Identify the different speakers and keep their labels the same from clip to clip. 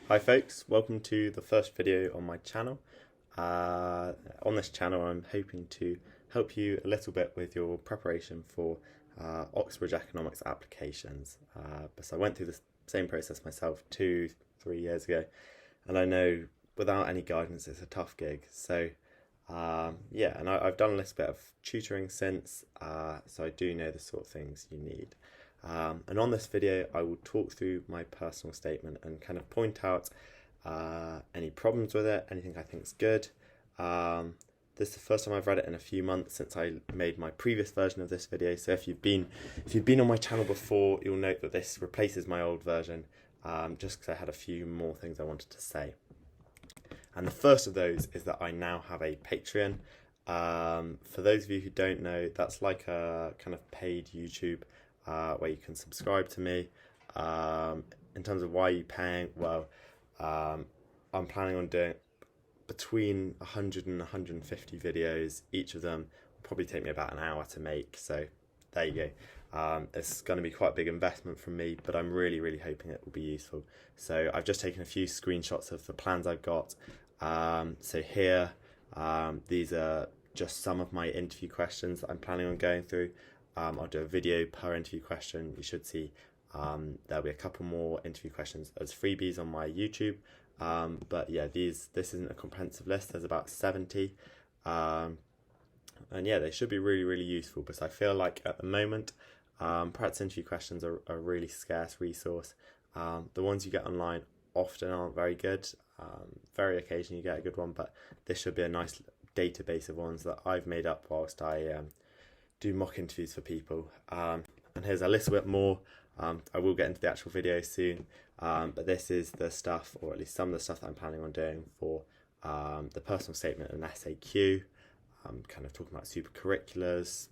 Speaker 1: Hi folks, welcome to the first video on my channel. On this channel I'm hoping to help you a little bit with your preparation for Oxbridge economics applications. Because I went through the same process myself 2-3 years ago, and I know without any guidance it's a tough gig. So yeah, and I've done a little bit of tutoring since, so I do know the sort of things you need. And on this video I will talk through my personal statement and kind of point out any problems with it, anything I think is good. This is the first time I've read it in a few months since I made my previous version of this video, so if you've been on my channel before, you'll note that this replaces my old version, just because I had a few more things I wanted to say. And the first of those is that I now have a Patreon. For those of you who don't know, that's like a kind of paid YouTube where you can subscribe to me. In terms of why you're paying, well, I'm planning on doing between 100 and 150 videos. Each of them will probably take me about an hour to make, so there you go. It's going to be quite a big investment from me, but I'm really hoping it will be useful. So I've just taken a few screenshots of the plans I've got. So here, these are just some of my interview questions that I'm planning on going through. I'll do a video per interview question. You should see there'll be a couple more interview questions as freebies on my YouTube. But yeah, this isn't a comprehensive list. There's about 70. And yeah, they should be really useful, because I feel like at the moment, practice interview questions are a really scarce resource. The ones you get online often aren't very good. Very occasionally you get a good one, but this should be a nice database of ones that I've made up whilst I do mock interviews for people. And here's a little bit more. I will get into the actual video soon, but this is the stuff, or at least some of the stuff that I'm planning on doing for the personal statement and SAQ. I'm kind of talking about super-curriculars,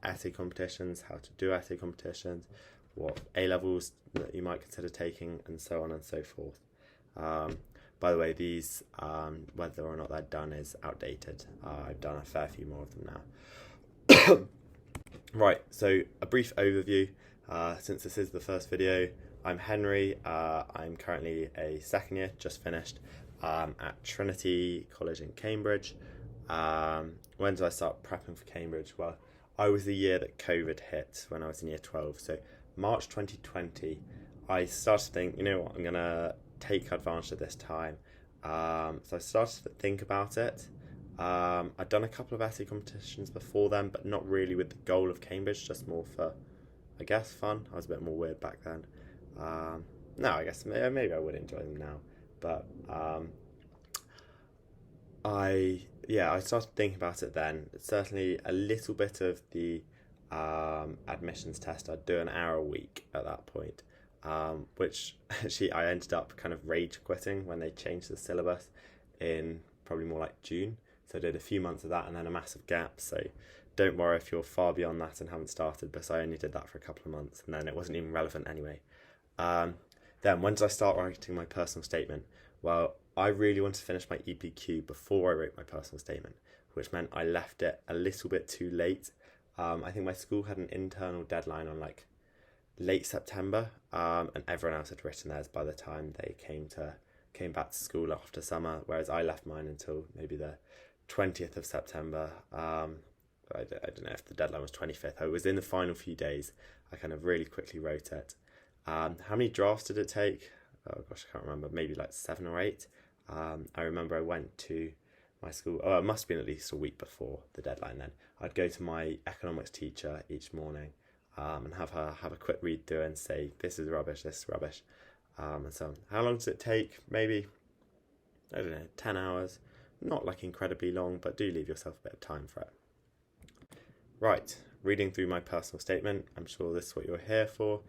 Speaker 1: essay competitions, how to do essay competitions, what A-levels that you might consider taking, and so on and so forth. By the way, these, whether or not they're done is outdated. I've done a fair few more of them now. Right, so a brief overview. Since this is the first video, I'm Henry. I'm currently a second year, just finished, at Trinity College in Cambridge. When did I start prepping for Cambridge? Well, I was the year that COVID hit when I was in year 12. So March 2020, I started to think, you know what, I'm going to take advantage of this time. So I started to think about it. I'd done a couple of essay competitions before then, but not really with the goal of Cambridge, just more for, I guess, fun. I was a bit more weird back then. No, I guess maybe I would enjoy them now, but I started thinking about it then. Certainly a little bit of the admissions test. I'd do an hour a week at that point, which actually I ended up kind of rage quitting when they changed the syllabus in probably more like June. So I did a few months of that and then a massive gap. So don't worry if you're far beyond that and haven't started, because I only did that for a couple of months and then it wasn't even relevant anyway. Then when did I start writing my personal statement? Well, I really wanted to finish my EPQ before I wrote my personal statement, which meant I left it a little bit too late. I think my school had an internal deadline on like late September, and everyone else had written theirs by the time they came back to school after summer, whereas I left mine until maybe the 20th of September. I don't know if the deadline was 25th. I was in the final few days. I kind of really quickly wrote it. How many drafts did it take? Oh gosh, I can't remember. Maybe like 7 or 8. I remember I went to my school. Oh, it must have been at least a week before the deadline then. I'd go to my economics teacher each morning and have a quick read through and say, this is rubbish, and so on. How long does it take? Maybe, I don't know, 10 hours. Not like incredibly long, but do leave yourself a bit of time for it. Right, reading through my personal statement. I'm sure this is what you're here for.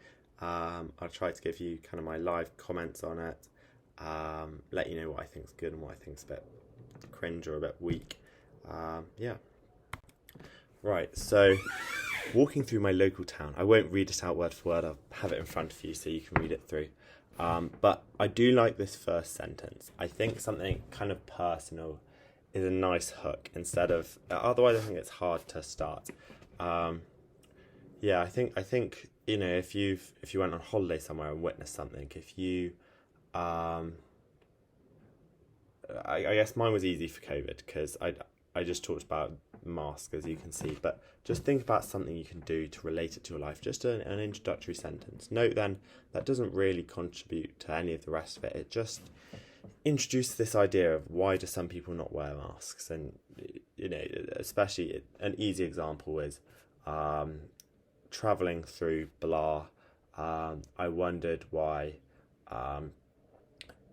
Speaker 1: I'll try to give you kind of my live comments on it, let you know what I think is good and what I think is a bit cringe or a bit weak. Yeah. Right, so walking through my local town. I won't read it out word for word. I'll have it in front of you so you can read it through. But I do like this first sentence. I think something kind of personal is a nice hook instead of, otherwise I think it's hard to start. Yeah, I think you know, if you went on holiday somewhere and witnessed something, if you I guess mine was easy for COVID because I just talked about masks, as you can see, but just think about something you can do to relate it to your life. Just an introductory sentence. Note then that doesn't really contribute to any of the rest of it. It just introduces this idea of why do some people not wear masks, and especially an easy example is traveling through Blah. I wondered why,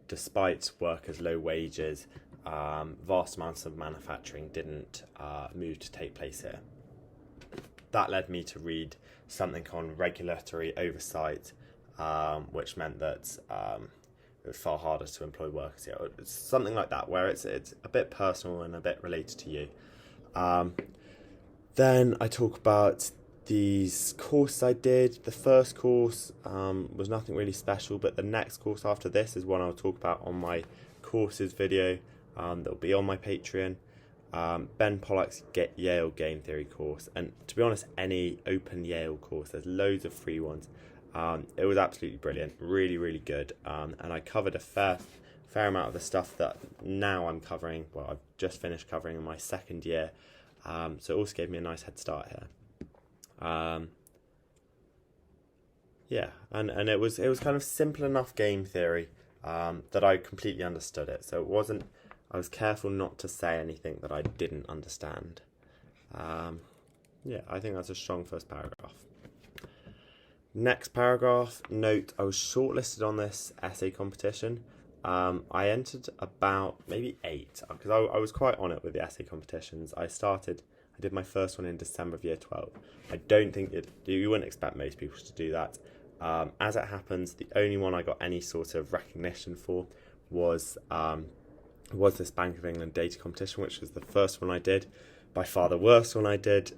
Speaker 1: despite workers' low wages, vast amounts of manufacturing didn't move to take place here. That led me to read something on regulatory oversight, which meant that it was far harder to employ workers here. It's something like that, where it's a bit personal and a bit related to you. Then I talk about these courses I did. The first course was nothing really special, but the next course after this is one I'll talk about on my courses video that'll be on my Patreon. Ben Pollack's Yale Game Theory course, and to be honest, any open Yale course, there's loads of free ones. It was absolutely brilliant, really, really good, and I covered a fair amount of the stuff that now I'm covering. Well, I've just finished covering in my second year, so it also gave me a nice head start here. And it was kind of simple enough game theory that I completely understood it. So it wasn't. I was careful not to say anything that I didn't understand. I think that's a strong first paragraph. Next paragraph, note I was shortlisted on this essay competition. I entered about maybe 8 because I was quite on it with the essay competitions. I did my first one in December of year 12. I don't think you wouldn't expect most people to do that. As it happens, the only one I got any sort of recognition for was this Bank of England data competition, which was the first one I did, by far the worst one I did.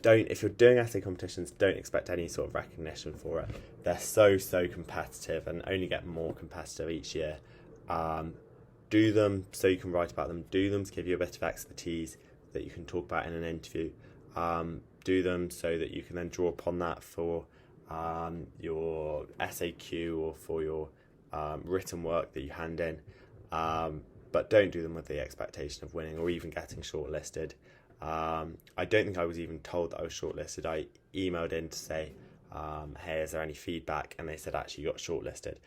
Speaker 1: If you're doing essay competitions, don't expect any sort of recognition for it. They're so competitive and only get more competitive each year. Do them so you can write about them. Do them to give you a bit of expertise that you can talk about in an interview. Do them so that you can then draw upon that for your SAQ or for your written work that you hand in. But don't do them with the expectation of winning or even getting shortlisted. I don't think I was even told that I was shortlisted. I emailed in to say, hey, is there any feedback? And they said, actually, you got shortlisted.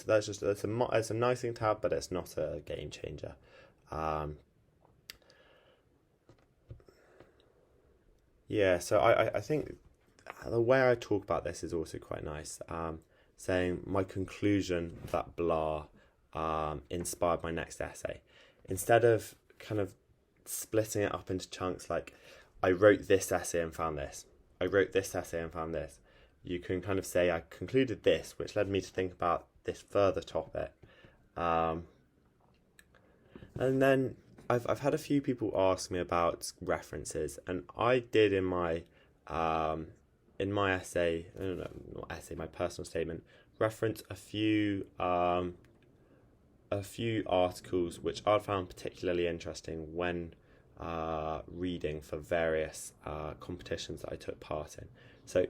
Speaker 1: That's a nice thing to have, but it's not a game changer. So I think the way I talk about this is also quite nice. Saying my conclusion that blah inspired my next essay. Instead of kind of splitting it up into chunks like, I wrote this essay and found this. I wrote this essay and found this. You can kind of say, I concluded this, which led me to think about this further topic. And then I've had a few people ask me about references, and I did in my essay, my personal statement, reference a few articles which I found particularly interesting when reading for various competitions that I took part in. So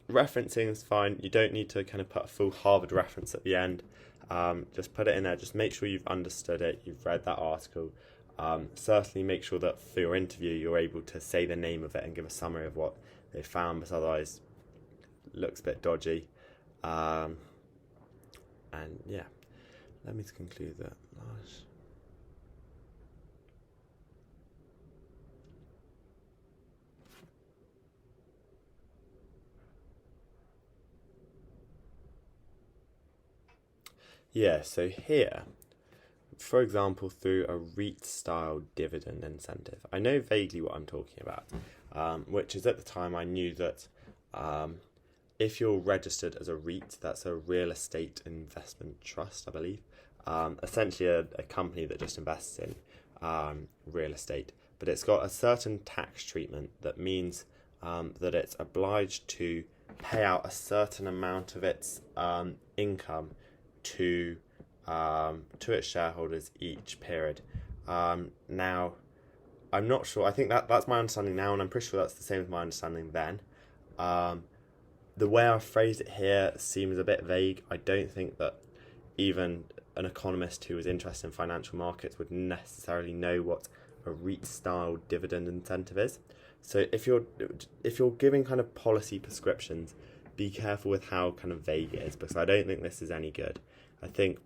Speaker 1: referencing is fine. You don't need to kind of put a full Harvard reference at the end. Just put it in there. Just make sure you've understood it, you've read that article. Certainly make sure that for your interview you're able to say the name of it and give a summary of what they found, because otherwise it looks a bit dodgy. Let me conclude that. So here, for example, through a REIT-style dividend incentive, I know vaguely what I'm talking about, which is at the time I knew that if you're registered as a REIT, that's a real estate investment trust, I believe, essentially a company that just invests in real estate, but it's got a certain tax treatment that means that it's obliged to pay out a certain amount of its income to its shareholders each period. Now, I'm not sure. I think that's my understanding now, and I'm pretty sure that's the same as my understanding then. The way I phrase it here seems a bit vague. I don't think that even an economist who was interested in financial markets would necessarily know what a REIT-style dividend incentive is. So if you're giving kind of policy prescriptions, be careful with how kind of vague it is, because I don't think this is any good. I think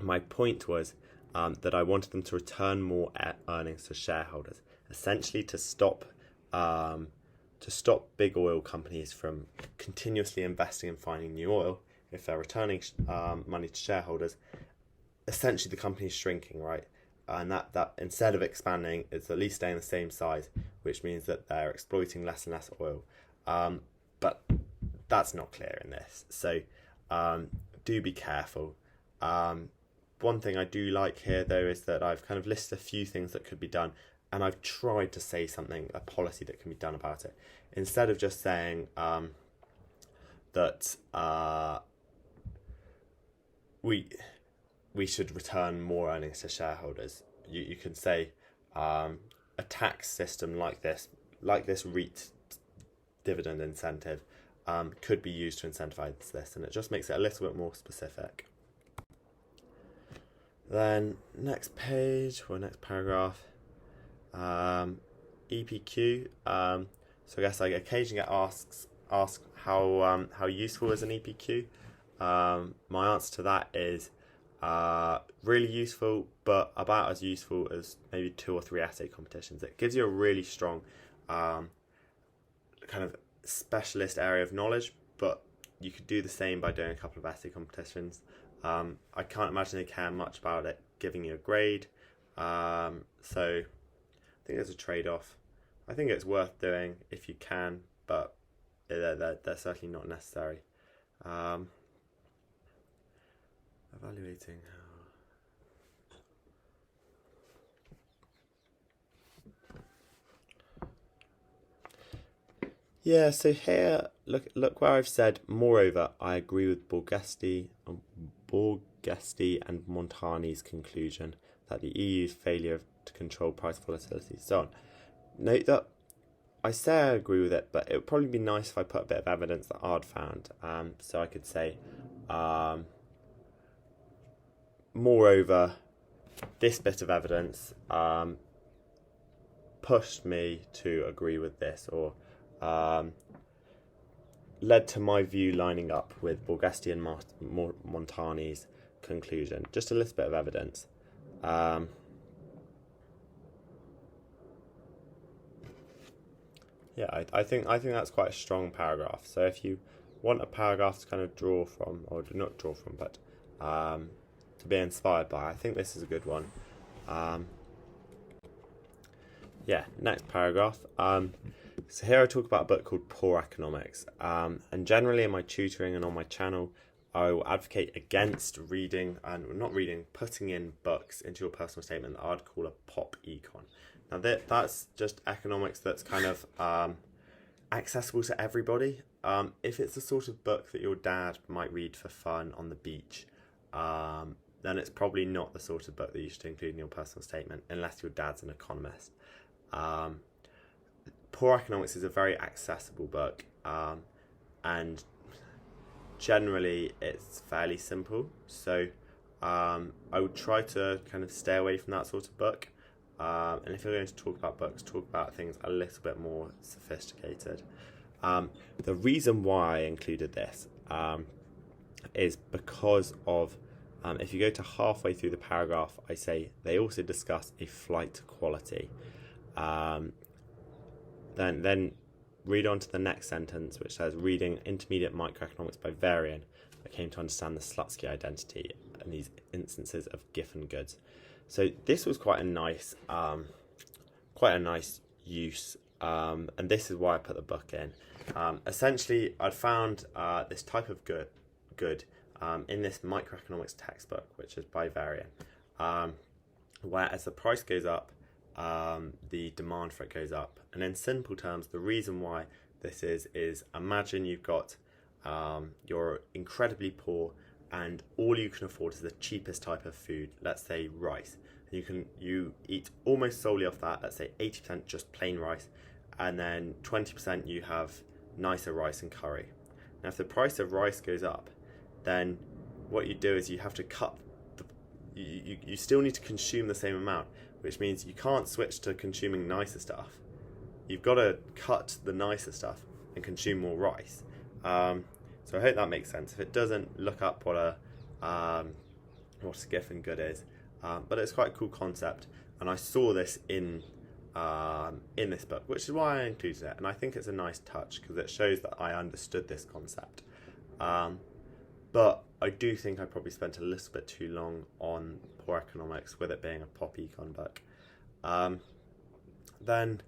Speaker 1: my point was that I wanted them to return more earnings to shareholders, essentially to stop big oil companies from continuously investing in finding new oil. If they're returning money to shareholders, essentially the company is shrinking, right? And that instead of expanding, it's at least staying the same size, which means that they're exploiting less and less oil. But that's not clear in this, so do be careful. One thing I do like here, though, is that I've kind of listed a few things that could be done, and I've tried to say something, a policy that can be done about it, instead of just saying that we should return more earnings to shareholders. You can say a tax system like this REIT dividend incentive could be used to incentivize this, and it just makes it a little bit more specific. Then next page or next paragraph, EPQ. So I guess I occasionally get asked how useful is an EPQ. My answer to that is really useful, but about as useful as maybe 2 or 3 essay competitions. It gives you a really strong kind of specialist area of knowledge, but you could do the same by doing a couple of essay competitions. I can't imagine they care much about it giving you a grade, so I think there's a trade-off. I think it's worth doing if you can, but they're certainly not necessary. Evaluating Yeah, so here, look where I've said, moreover, I agree with Borghesti and Montani's conclusion that the EU's failure to control price volatility, so on. Note that I say I agree with it, but it would probably be nice if I put a bit of evidence that I'd found. So I could say, moreover, this bit of evidence pushed me to agree with this, or led to my view lining up with Borghesti and Montani's conclusion. Just a little bit of evidence. Yeah, I think that's quite a strong paragraph. So if you want a paragraph to kind of draw from, or not draw from, but to be inspired by, I think this is a good one. Yeah, next paragraph. So here I talk about a book called Poor Economics. And generally in my tutoring and on my channel, I will advocate against reading, and not reading, putting in books into your personal statement that I'd call a pop econ. Now that's just economics that's kind of accessible to everybody. If it's the sort of book that your dad might read for fun on the beach, then it's probably not the sort of book that you should include in your personal statement, unless your dad's an economist. Poor Economics is a very accessible book, and generally it's fairly simple. So I would try to kind of stay away from that sort of book. And if you're going to talk about books, talk about things a little bit more sophisticated. The reason why I included this is because of, if you go to halfway through the paragraph, I say they also discuss a flight to quality. Then read on to the next sentence, which says, reading Intermediate Microeconomics by Varian, I came to understand the Slutsky identity and these instances of Giffen goods. So this was quite a nice use, and this is why I put the book in. Essentially, I'd found this type of good in this microeconomics textbook, which is by Varian, where as the price goes up, the demand for it goes up. And in simple terms, the reason why this is imagine you've got, you're incredibly poor, and all you can afford is the cheapest type of food, let's say rice. You eat almost solely off that, let's say 80% just plain rice, and then 20% you have nicer rice and curry. Now if the price of rice goes up, then what you do is you have to cut you still need to consume the same amount, which means you can't switch to consuming nicer stuff. You've got to cut the nicer stuff and consume more rice. So I hope that makes sense. If it doesn't, look up what a skiff and good is. But it's quite a cool concept, and I saw this in this book, which is why I included it. And I think it's a nice touch because it shows that I understood this concept. But I do think I probably spent a little bit too long on poor economics, with it being a pop econ book. Then,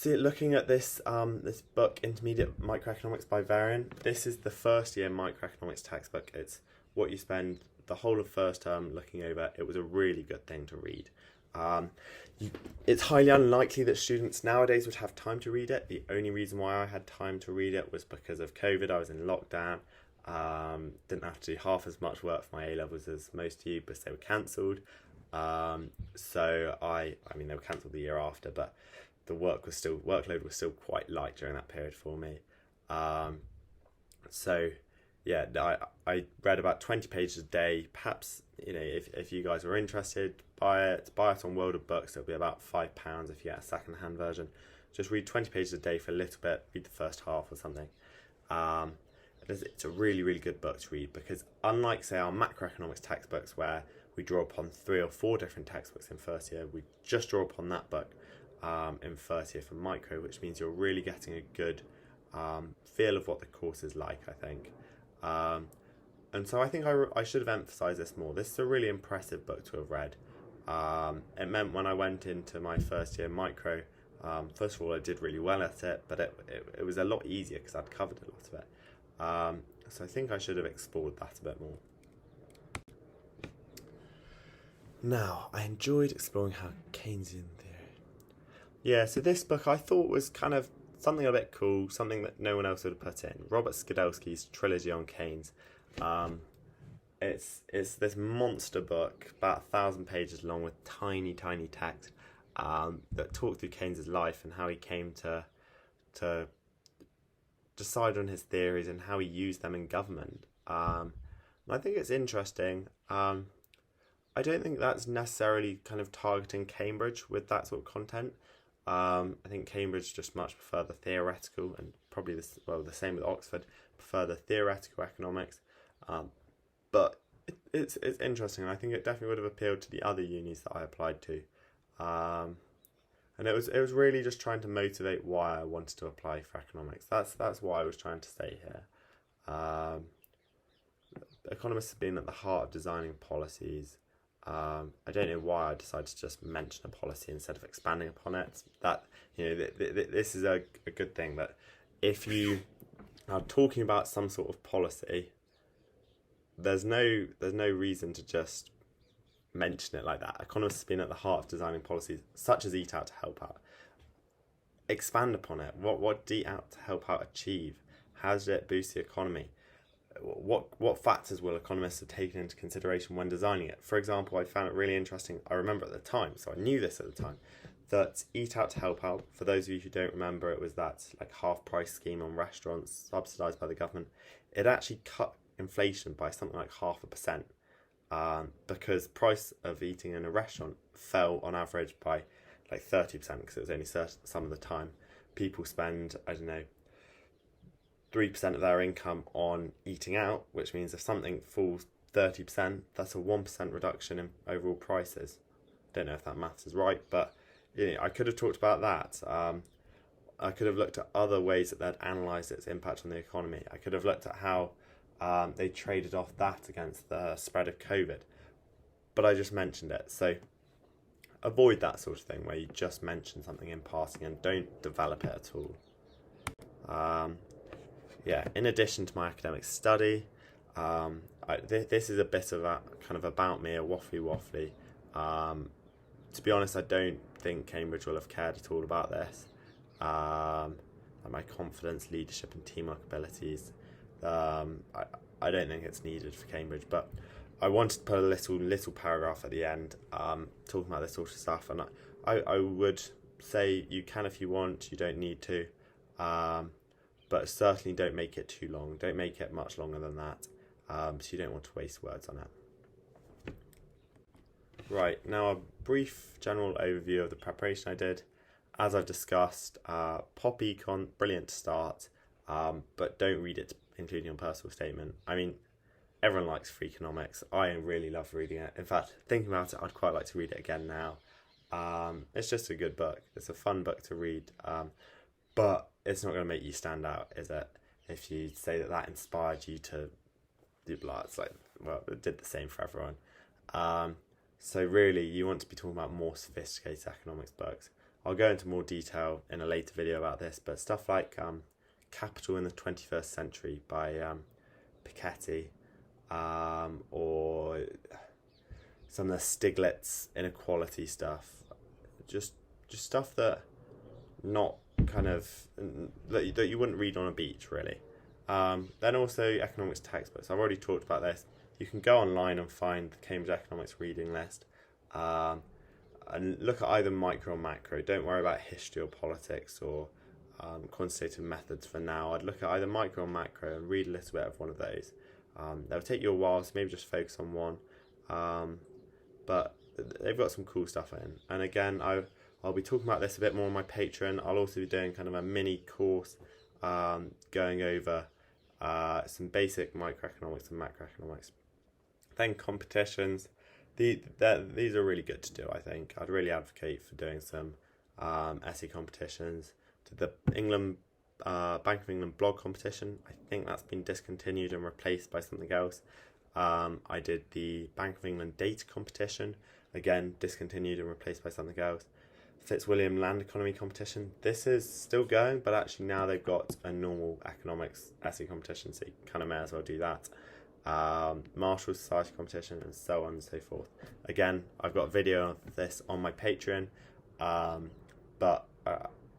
Speaker 1: looking at this this book, Intermediate Microeconomics by Varian, this is the first year microeconomics textbook. It's what you spend the whole of first term looking over. It was a really good thing to read. It's highly unlikely that students nowadays would have time to read it. The only reason why I had time to read it was because of COVID. I was in lockdown. Didn't have to do half as much work for my A-levels as most of you, because they were cancelled. So I mean, they were cancelled the year after, but the workload was still quite light during that period for me. So yeah, I read about 20 pages a day. Perhaps, if you guys are interested, buy it on World of Books. It'll be about £5 if you get a second-hand version. Just read 20 pages a day for a little bit, read the first half or something. It's a really, really good book to read, because unlike, say, our macroeconomics textbooks, where we draw upon 3 or 4 different textbooks in first year, we just draw upon that book in first year for micro, which means you're really getting a good feel of what the course is like, I think. And so I think I should have emphasised this more. This is a really impressive book to have read. It meant when I went into my first year micro, first of all, I did really well at it, but it was a lot easier because I'd covered a lot of it. So I think I should have explored that a bit more. Now, I enjoyed exploring how Keynesian theory. Yeah, so this book I thought was kind of something a bit cool, something that no one else would have put in. Robert Skidelsky's trilogy on Keynes. It's this monster book, about 1,000 pages long, with tiny, tiny text that talk through Keynes's life and how he came to decide on his theories and how he used them in government. And I think it's interesting. I don't think that's necessarily kind of targeting Cambridge with that sort of content. I think Cambridge just much prefer the theoretical, and probably the same with Oxford, prefer the theoretical economics. But it's interesting, and I think it definitely would have appealed to the other unis that I applied to. And it was really just trying to motivate why I wanted to apply for economics. That's what I was trying to say here. Economists have been at the heart of designing policies. I don't know why I decided to just mention a policy instead of expanding upon it. That this is a good thing, that if you are talking about some sort of policy, there's no reason to just mention it like that. Economists have been at the heart of designing policies such as Eat Out to Help Out. Expand upon it. What did Eat Out to Help Out achieve? How did it boost the economy? What factors will economists have taken into consideration when designing it? For example, I found it really interesting. I remember at the time, so I knew this at the time, that Eat Out to Help Out, for those of you who don't remember, it was that half price scheme on restaurants subsidised by the government. It actually cut inflation by something like 0.5%, because price of eating in a restaurant fell on average by 30%, because it was only some of the time. People spend, 3% of their income on eating out, which means if something falls 30%, that's a 1% reduction in overall prices. Don't know if that maths is right, but I could have talked about that. I could have looked at other ways that they'd analysed its impact on the economy. I could have looked at how they traded off that against the spread of COVID. But I just mentioned it, so avoid that sort of thing where you just mention something in passing and don't develop it at all. In addition to my academic study, this is a bit of a kind of about me, a waffly. To be honest, I don't think Cambridge will have cared at all about this. My confidence, leadership and teamwork abilities, I don't think it's needed for Cambridge, but I wanted to put a little paragraph at the end talking about this sort of stuff, and I would say you can if you want, you don't need to. But certainly don't make it too long. Don't make it much longer than that, so you don't want to waste words on it. Right, now a brief general overview of the preparation I did. As I've discussed, pop econ, brilliant to start, but don't read it including your personal statement. I mean, everyone likes free economics. I really love reading it. In fact, thinking about it, I'd quite like to read it again now. It's just a good book. It's a fun book to read, but it's not going to make you stand out, is it? If you say that inspired you to do blah, it's like, well, it did the same for everyone. So really, you want to be talking about more sophisticated economics books. I'll go into more detail in a later video about this, but stuff like Capital in the 21st Century by Piketty, or some of the Stiglitz inequality stuff, just stuff that not kind of that you wouldn't read on a beach, really. Then also economics textbooks. I've already talked about this. You can go online and find the Cambridge Economics reading list, and look at either micro or macro. Don't worry about history or politics or quantitative methods for now. I'd look at either micro or macro and read a little bit of one of those. They'll take you a while, so maybe just focus on one. But they've got some cool stuff in. And again, I'll be talking about this a bit more on my Patreon. I'll also be doing kind of a mini course going over some basic microeconomics and macroeconomics. Then competitions. These are really good to do, I think. I'd really advocate for doing some essay competitions. To the Bank of England blog competition, I think that's been discontinued and replaced by something else. I did the Bank of England data competition, again discontinued and replaced by something else. Fitzwilliam land economy competition, this is still going, but actually now they've got a normal economics essay competition, so you kind of may as well do that. Marshall Society competition, and so on and so forth. Again, I've got a video of this on my Patreon, but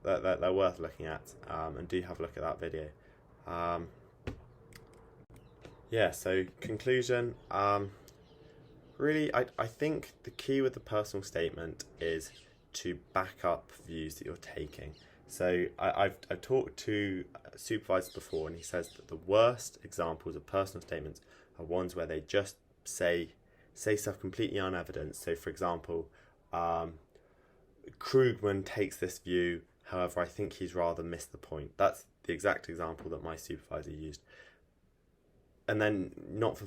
Speaker 1: they're worth looking at, and do have a look at that video. Yeah, so conclusion, really I think the key with the personal statement is to back up views that you're taking. So I've talked to supervisors before, and he says that the worst examples of personal statements are ones where they just say stuff completely unevidenced. So for example, Krugman takes this view, however I think he's rather missed the point. That's the exact example that my supervisor used. And then not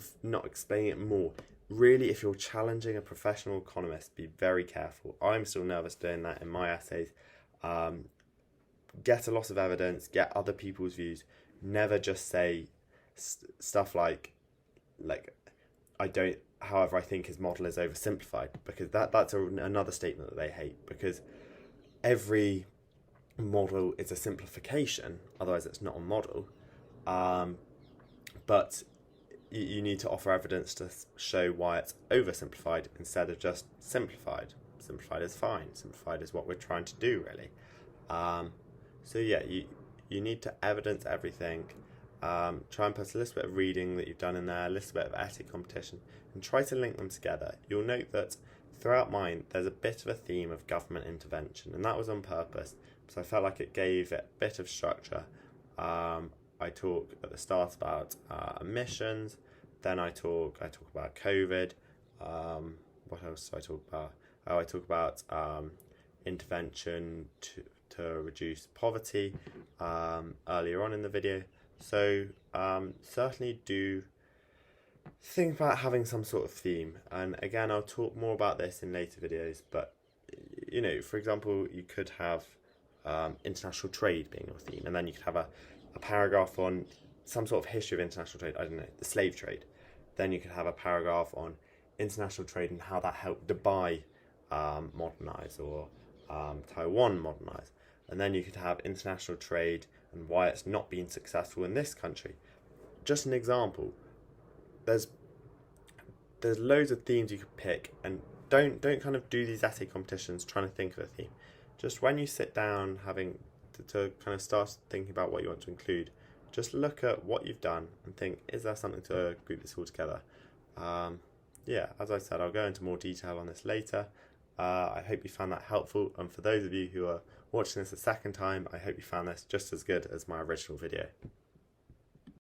Speaker 1: explaining it more. Really, if you're challenging a professional economist, be very careful. I'm still nervous doing that in my essays. Get a lot of evidence, get other people's views. Never just say stuff like however I think his model is oversimplified, because that's another statement that they hate, because every model is a simplification, otherwise it's not a model. But you need to offer evidence to show why it's oversimplified instead of just simplified. Simplified is fine. Simplified is what we're trying to do, really. So yeah, you need to evidence everything. Try and put a little bit of reading that you've done in there, a little bit of essay competition, and try to link them together. You'll note that throughout mine, there's a bit of a theme of government intervention, and that was on purpose, because I felt like it gave it a bit of structure. I talk at the start about emissions, then I talk about COVID. What else do I talk about? I talk about intervention to reduce poverty earlier on in the video. So certainly do think about having some sort of theme. And again, I'll talk more about this in later videos, but you know, for example, you could have international trade being your theme, and then you could have a paragraph on some sort of history of international trade, I don't know, the slave trade. Then you could have a paragraph on international trade and how that helped Dubai modernise, or Taiwan modernise. And then you could have international trade and why it's not been successful in this country. Just an example. There's loads of themes you could pick, and don't kind of do these essay competitions trying to think of a theme. Just when you sit down having to kind of start thinking about what you want to include, just look at what you've done and think, is there something to group this all together? Yeah, as I said, I'll go into more detail on this later. I hope you found that helpful, and for those of you who are watching this a second time, I hope you found this just as good as my original video.